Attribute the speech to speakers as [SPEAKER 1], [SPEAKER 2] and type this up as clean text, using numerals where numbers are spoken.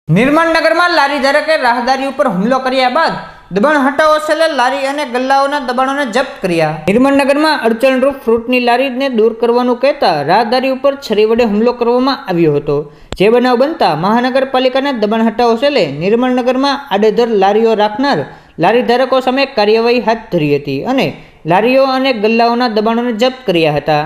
[SPEAKER 1] નિર્મળનગર में लारी धारके राहदारी पर हुमलो कर्या बाद दबाण हटावो सेले लारी अने गल्लाओना दबाणोने जप्त कर्या। निर्मळनगर में अड़चणरूप फ्रूटनी लारी ने दूर करवानुं कहेता राहदारी पर छरी वडे हुमलो करवामां आव्यो हतो। जे बनाव बनता महानगरपालिकाना दबाण हटावो सेले निर्मळनगर में आडेधर लारीओ राखनार लारी धारको सामे कार्यवाही हाथ धरी हती अने लारीओ अने गल्लाओना दबाणोने जप्त कर्या हता।